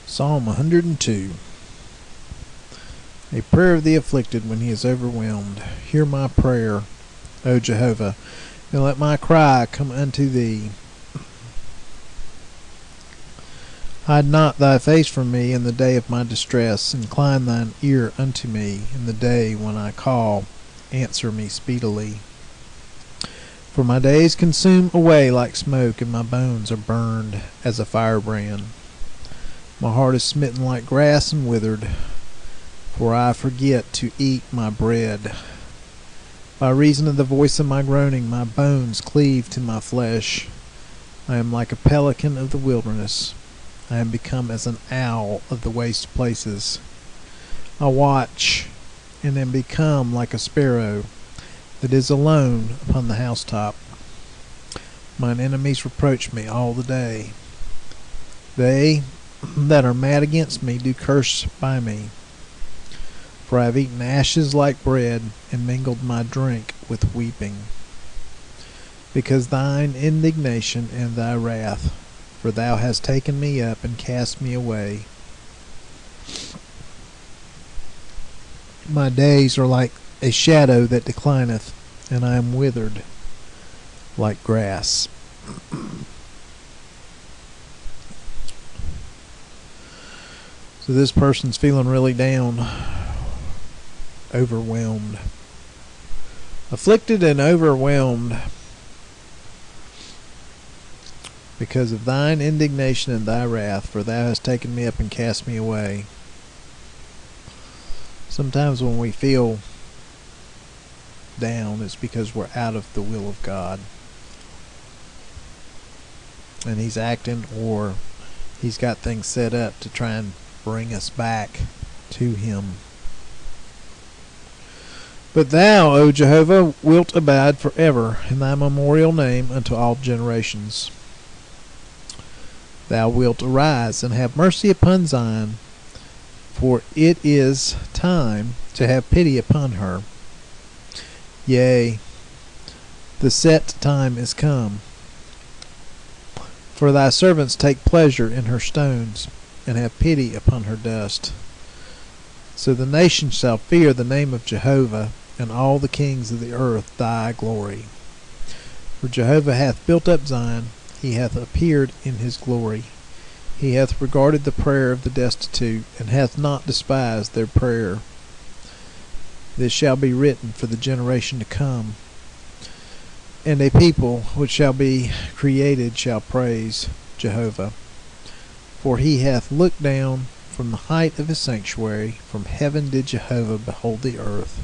Psalm 102. A prayer of the afflicted when he is overwhelmed. Hear my prayer, O Jehovah, and let my cry come unto thee. Hide not thy face from me in the day of my distress. Incline thine ear unto me in the day when I call. Answer me speedily. For my days consume away like smoke, and my bones are burned as a firebrand. My heart is smitten like grass and withered, for I forget to eat my bread. By reason of the voice of my groaning, my bones cleave to my flesh. I am like a pelican of the wilderness. I am become as an owl of the waste places. I watch, and am become like a sparrow that is alone upon the housetop. Mine enemies reproach me all the day. They that are mad against me do curse by me. For I have eaten ashes like bread, and mingled my drink with weeping. Because thine indignation and thy wrath, for thou hast taken me up and cast me away. My days are like a shadow that declineth, and I am withered like grass. So this person's feeling really down, overwhelmed. Afflicted and overwhelmed because of thine indignation and thy wrath, for thou hast taken me up and cast me away. Sometimes when we feel down, it's because we're out of the will of God. And he's acting, or he's got things set up to try and bring us back to him. But thou, O Jehovah, wilt abide forever, and thy memorial name unto all generations. Thou wilt arise and have mercy upon Zion, for it is time to have pity upon her. Yea, the set time is come. For thy servants take pleasure in her stones, and have pity upon her dust. So the nations shall fear the name of Jehovah, and all the kings of the earth thy glory. For Jehovah hath built up Zion, he hath appeared in his glory. He hath regarded the prayer of the destitute, and hath not despised their prayer. This shall be written for the generation to come, and a people which shall be created shall praise Jehovah. For he hath looked down from the height of his sanctuary. From heaven did Jehovah behold the earth,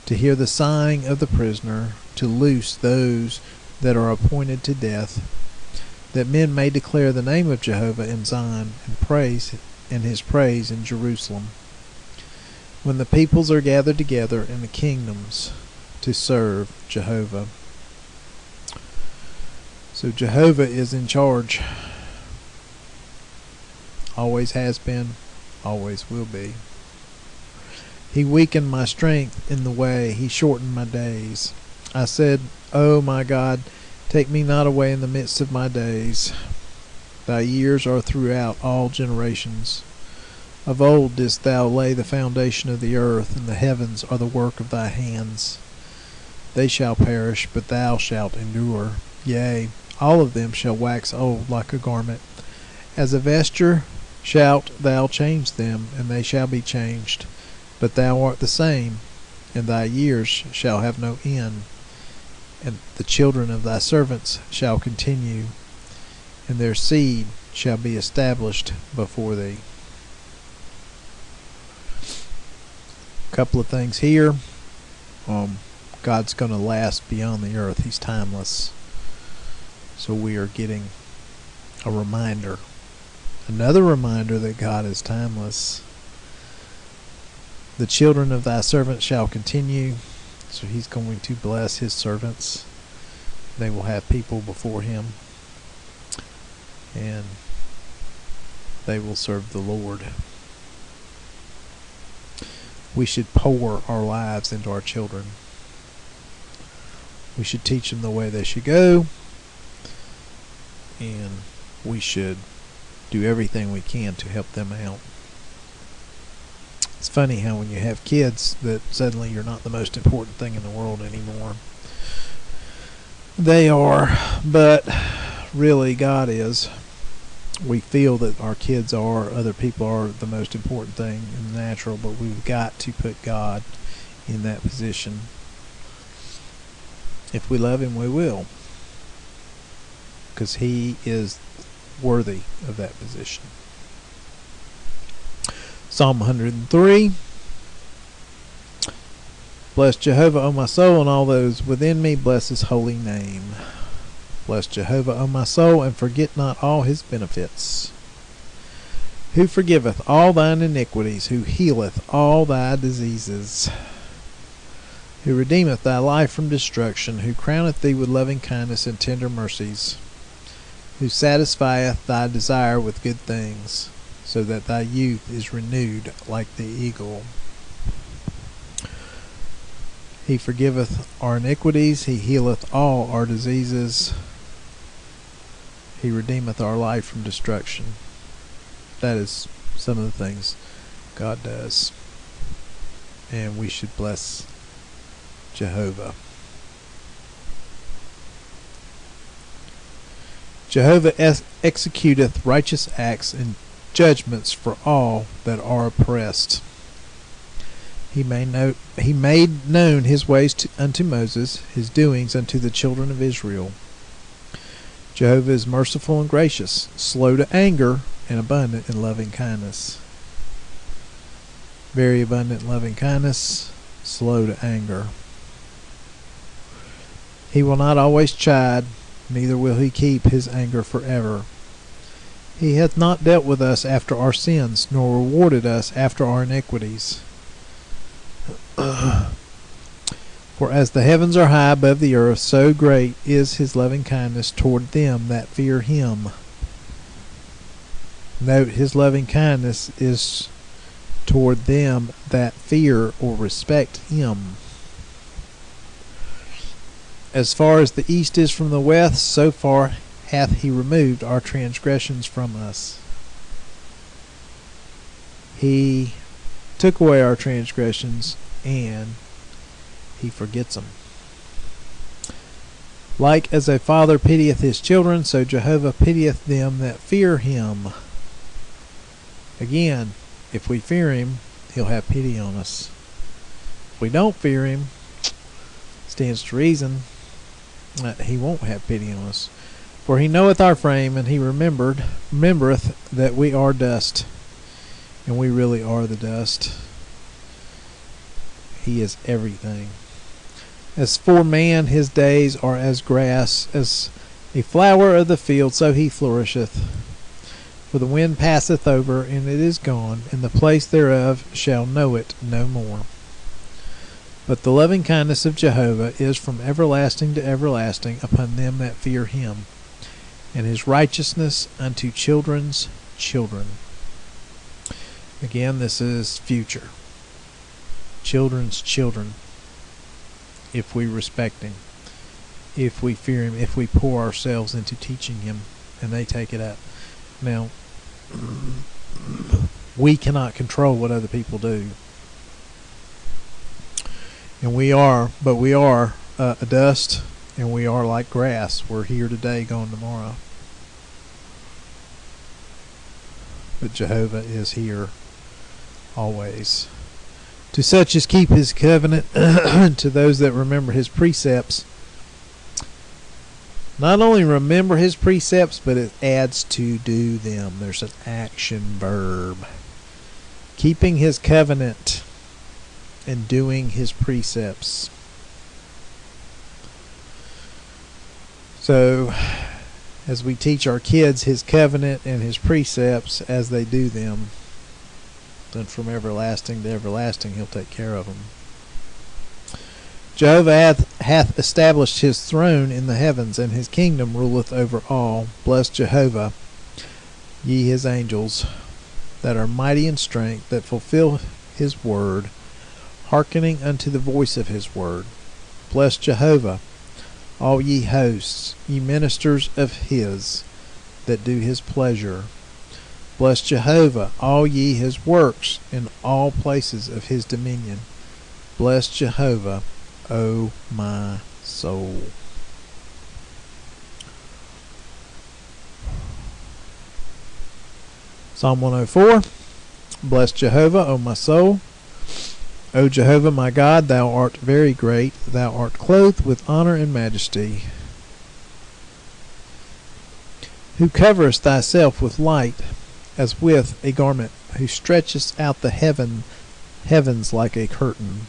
to hear the sighing of the prisoner, to loose those that are appointed to death, that men may declare the name of Jehovah in Zion, and his praise in Jerusalem. When the peoples are gathered together, and the kingdoms to serve Jehovah. So Jehovah is in charge. Always has been, always will be. He weakened my strength in the way, he shortened my days. I said, O my God, take me not away in the midst of my days. Thy years are throughout all generations. Of old didst thou lay the foundation of the earth, and the heavens are the work of thy hands. They shall perish, but thou shalt endure. Yea, all of them shall wax old like a garment. As a vesture shalt thou change them, and they shall be changed. But thou art the same, and thy years shall have no end. And the children of thy servants shall continue, and their seed shall be established before thee. A couple of things here. God's going to last beyond the earth. He's timeless. So we are getting a reminder. Another reminder that God is timeless. The children of thy servants shall continue. So he's going to bless his servants. They will have people before him, and they will serve the Lord. We should pour our lives into our children. We should teach them the way they should go, and we should do everything we can to help them out. It's funny how when you have kids that suddenly you're not the most important thing in the world anymore. They are, but really God is. We feel that our kids are, other people are the most important thing in the natural, but we've got to put God in that position. If we love Him, we will, because He is worthy of that position. Psalm 103. Bless Jehovah, O my soul, and all those within me. Bless His holy name. Bless Jehovah, O my soul, and forget not all His benefits. Who forgiveth all thine iniquities, who healeth all thy diseases, who redeemeth thy life from destruction, who crowneth thee with loving kindness and tender mercies, who satisfieth thy desire with good things, so that thy youth is renewed like the eagle. He forgiveth our iniquities, He healeth all our diseases, He redeemeth our life from destruction. That is some of the things God does. And we should bless Jehovah. Jehovah executeth righteous acts and judgments for all that are oppressed. He made known His ways unto Moses, His doings unto the children of Israel. Jehovah is merciful and gracious, slow to anger, and abundant in loving kindness. Very abundant in loving kindness, slow to anger. He will not always chide, neither will He keep His anger forever. He hath not dealt with us after our sins, nor rewarded us after our iniquities. For as the heavens are high above the earth, so great is His loving kindness toward them that fear Him. Note, His loving kindness is toward them that fear or respect Him. As far as the east is from the west, so far hath He removed our transgressions from us. He took away our transgressions, and He forgets them. Like as a father pitieth his children, so Jehovah pitieth them that fear Him. Again, if we fear Him, He'll have pity on us. If we don't fear Him, stands to reason that He won't have pity on us. For He knoweth our frame, and He remembereth that we are dust. And we really are the dust. He is everything. As for man, his days are as grass, as a flower of the field, so he flourisheth. For the wind passeth over, and it is gone, and the place thereof shall know it no more. But the loving kindness of Jehovah is from everlasting to everlasting upon them that fear Him, and His righteousness unto children's children. Again, this is future. Children's children. If we respect Him, if we fear Him, if we pour ourselves into teaching Him, and they take it up. Now, we cannot control what other people do. And we are a dust, and we are like grass. We're here today, gone tomorrow. But Jehovah is here always. To such as keep His covenant, to those that remember His precepts. Not only remember His precepts, but it adds to do them. There's an action verb. Keeping His covenant and doing His precepts. So, as we teach our kids His covenant and His precepts as they do them, then from everlasting to everlasting He'll take care of them. Jehovah hath established His throne in the heavens, and His kingdom ruleth over all. Bless Jehovah, ye His angels, that are mighty in strength, that fulfill His word, hearkening unto the voice of His word. Bless Jehovah, all ye hosts, ye ministers of His, that do His pleasure. Bless Jehovah, all ye his works, in all places of his dominion. Bless Jehovah, O my soul. Psalm 104. Bless Jehovah, O my soul. O Jehovah my God, thou art very great. Thou art clothed with honor and majesty. Who coverest thyself with light as with a garment, who stretchest out the heavens like a curtain.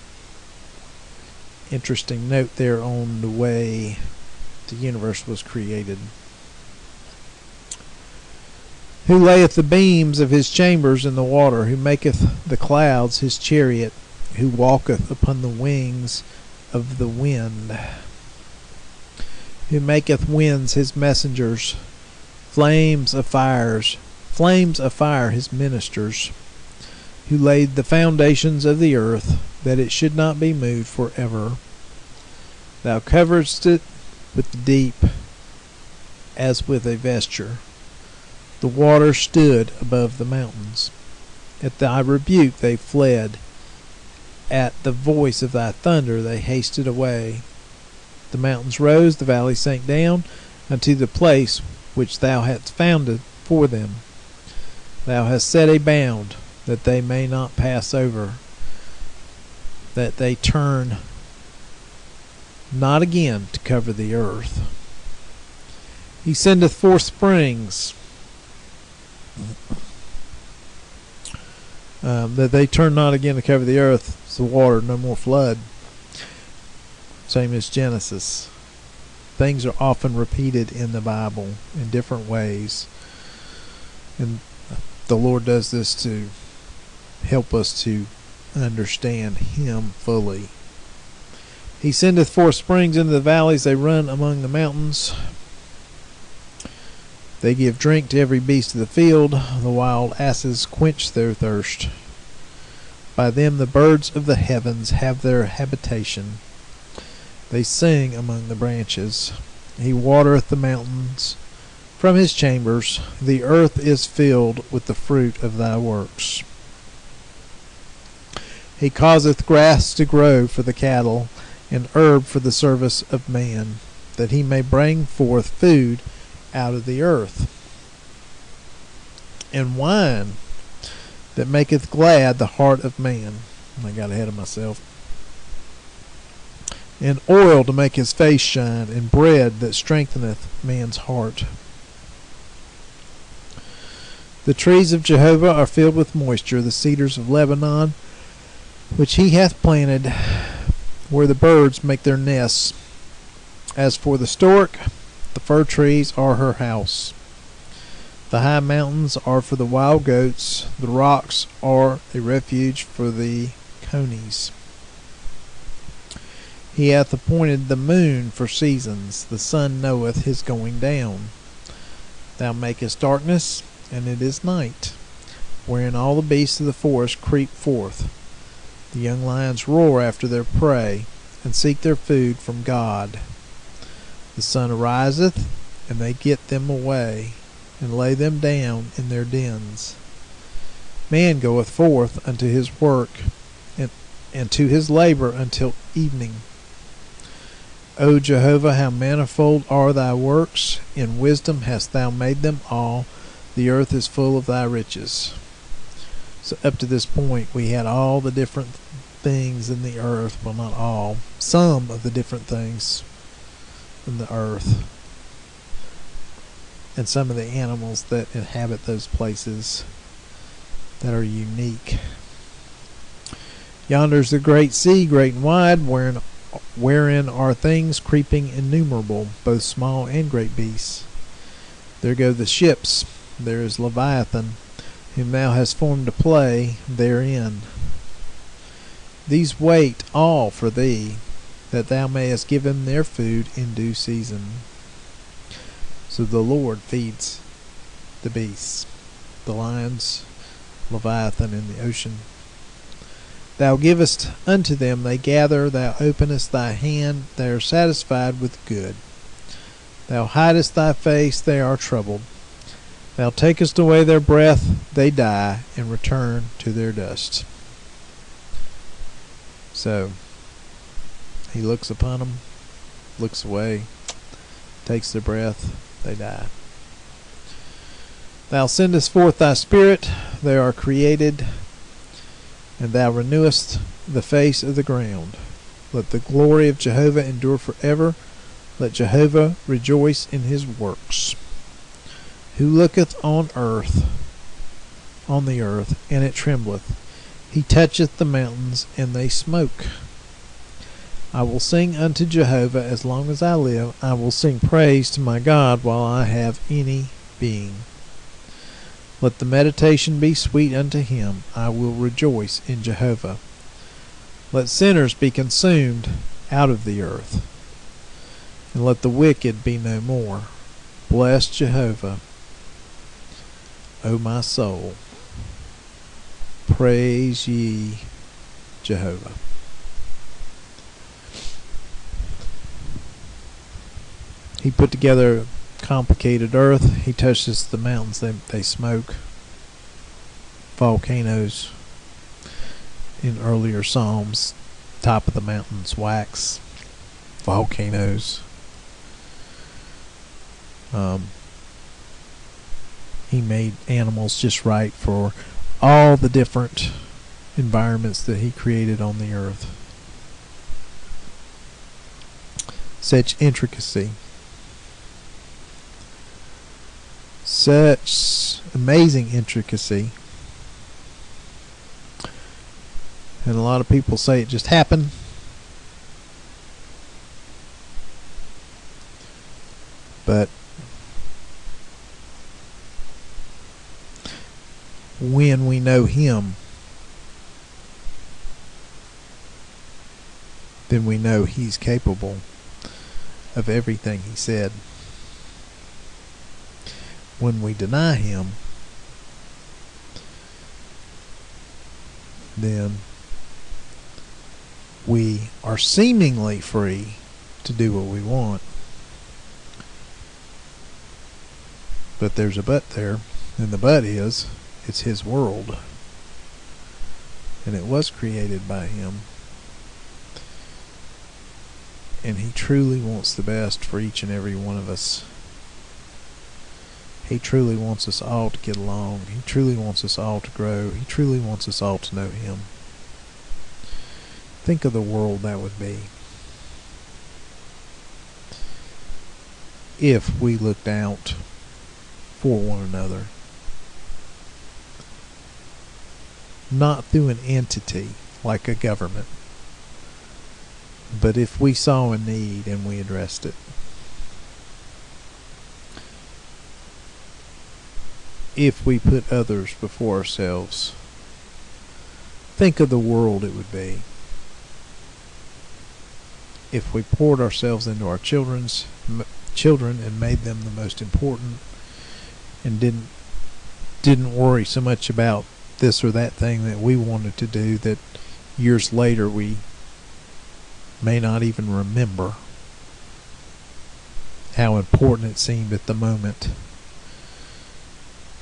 Interesting note there on the way the universe was created. Who layeth the beams of his chambers in the water, who maketh the clouds his chariot, who walketh upon the wings of the wind, who maketh winds his messengers, flames of fire his ministers, who laid the foundations of the earth, that it should not be moved forever. Thou coveredst it with the deep as with a vesture. The water stood above the mountains. At thy rebuke they fled. At the voice of thy thunder they hasted away. The mountains rose, the valleys sank down unto the place which thou hast founded for them. Thou hast set a bound, that they may not pass over, that they turn not again to cover the earth. He sendeth forth springs, that they turn not again to cover the earth. It's the water, no more flood. Same as Genesis. Things are often repeated in the Bible in different ways, and the Lord does this to help us to understand Him fully. He sendeth forth springs into the valleys, they run among the mountains. They give drink to every beast of the field. The wild asses quench their thirst. By them the birds of the heavens have their habitation. They sing among the branches. He watereth the mountains from his chambers. The earth is filled with the fruit of thy works. He causeth grass to grow for the cattle, and herb for the service of man, that he may bring forth food out of the earth, and wine that maketh glad the heart of man. I got ahead of myself. And oil to make his face shine, and bread that strengtheneth man's heart. The trees of Jehovah are filled with moisture, the cedars of Lebanon, which he hath planted, where the birds make their nests. As for the stork, the fir trees are her house. The high mountains are for the wild goats. The rocks are a refuge for the conies. He hath appointed the moon for seasons. The sun knoweth his going down. Thou makest darkness, and it is night, wherein all the beasts of the forest creep forth. The young lions roar after their prey, and seek their food from God. The sun ariseth, and they get them away, and lay them down in their dens. Man goeth forth unto his work, and to his labor until evening. O Jehovah, how manifold are thy works! In wisdom hast thou made them all. The earth is full of thy riches. So up to this point, we had all the different things in the earth. Well, not all. Some of the different things in the earth. And some of the animals that inhabit those places that are unique. Yonder's the great sea, great and wide, wherein are things creeping innumerable, both small and great beasts. There go the ships. There is Leviathan, whom thou hast formed to play therein. These wait all for thee, that thou mayest give them their food in due season. So the Lord feeds the beasts, the lions, Leviathan in the ocean. Thou givest unto them, they gather, thou openest thy hand, they are satisfied with good. Thou hidest thy face, they are troubled. Thou takest away their breath, they die, and return to their dust. So, he looks upon them, looks away, takes their breath, they die. Thou sendest forth thy spirit, they are created, and thou renewest the face of the ground. Let the glory of Jehovah endure forever. Let Jehovah rejoice in his works. Who looketh on the earth, and it trembleth. He toucheth the mountains, and they smoke. I will sing unto Jehovah as long as I live. I will sing praise to my God while I have any being. Let the meditation be sweet unto him. I will rejoice in Jehovah. Let sinners be consumed out of the earth, and let the wicked be no more. Bless Jehovah, O my soul. Praise ye Jehovah. He put together a complicated earth. He touches the mountains, they smoke. Volcanoes. In earlier Psalms, top of the mountains wax. Volcanoes. He made animals just right for all the different environments that he created on the earth. Such intricacy. Such amazing intricacy. And a lot of people say it just happened. But when we know him, then we know he's capable of everything he said. When we deny him, then we are seemingly free to do what we want. But there's a but there, and the but is, it's his world. And it was created by him. And he truly wants the best for each and every one of us. He truly wants us all to get along. He truly wants us all to grow. He truly wants us all to know him. Think of the world that would be if we looked out for one another. Not through an entity like a government, but if we saw a need and we addressed it. If we put others before ourselves. Think of the world it would be if we poured ourselves into our children and made them the most important, and didn't worry so much about this or that thing that we wanted to do that years later we may not even remember how important it seemed at the moment.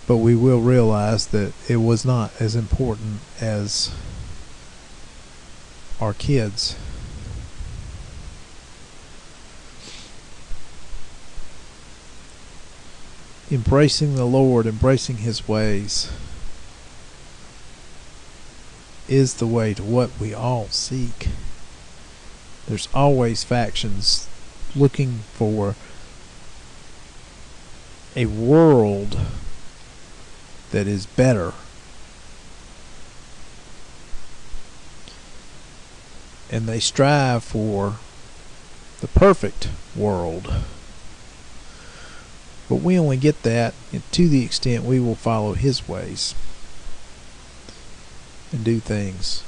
But we will realize that it was not as important as our kids. Embracing the Lord, embracing his ways, is the way to what we all seek. There's always factions looking for a world that is better. And they strive for the perfect world. But we only get that to the extent we will follow his ways and do things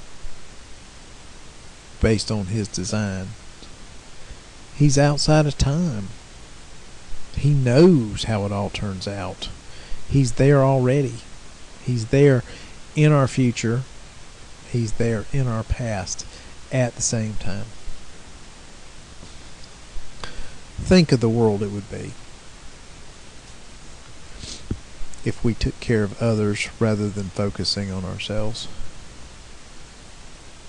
based on his design. He's outside of time. He knows how it all turns out. He's there already. He's there in our future. He's there in our past at the same time. Think of the world it would be if we took care of others rather than focusing on ourselves.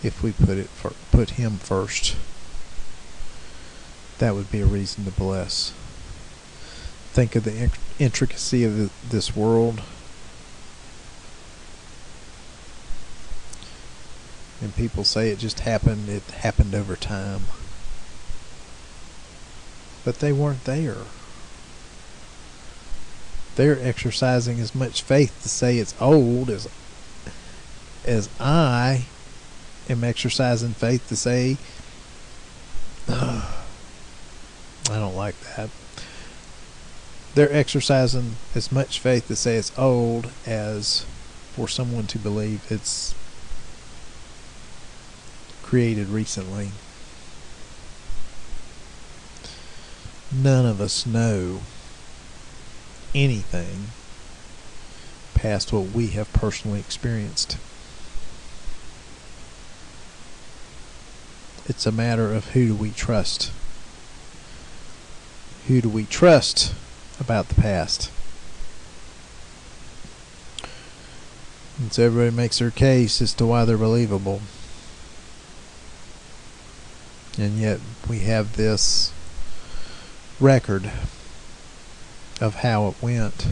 If we put Him first, that would be a reason to bless. Think of the intricacy of this world, and people say it just happened. It happened over time, but they weren't there. They're exercising as much faith to say it's old as I am exercising faith to say, I don't like that. They're exercising as much faith to say it's old as for someone to believe it's created recently. None of us know anything past what we have personally experienced. It's a matter of who do we trust. Who do we trust about the past? And so everybody makes their case as to why they're believable. And yet we have this record of how it went.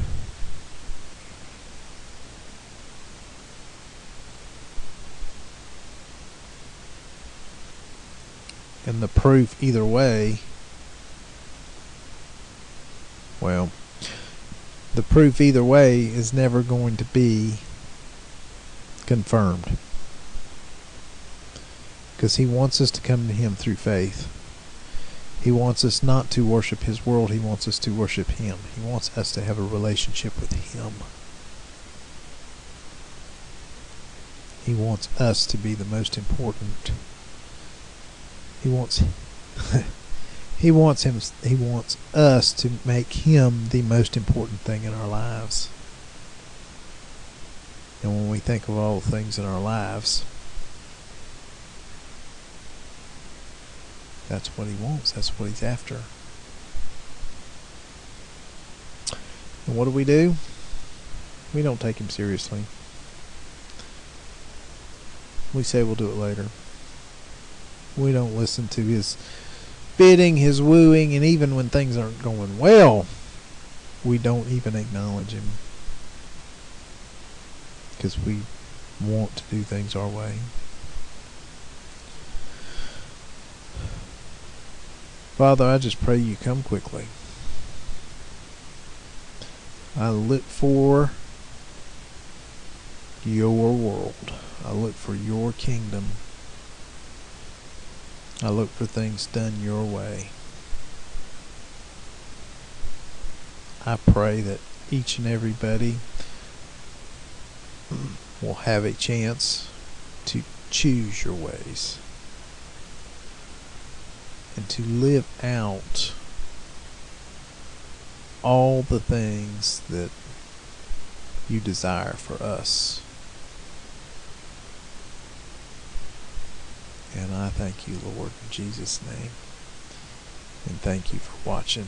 And the proof either way, well, the proof either way is never going to be confirmed. Because He wants us to come to Him through faith. He wants us not to worship His world. He wants us to worship Him. He wants us to have a relationship with Him. He wants us to be the most important. He wants us to make Him the most important thing in our lives. And when we think of all the things in our lives, that's what He wants. That's what He's after. And what do? We don't take Him seriously. We say we'll do it later. We don't listen to His bidding, His wooing, and even when things aren't going well, we don't even acknowledge Him. Because we want to do things our way. Father, I just pray You come quickly. I look for Your world. I look for Your kingdom. I look for things done Your way. I pray that each and everybody will have a chance to choose Your ways and to live out all the things that You desire for us. And I thank You, Lord, in Jesus' name. And thank You for watching.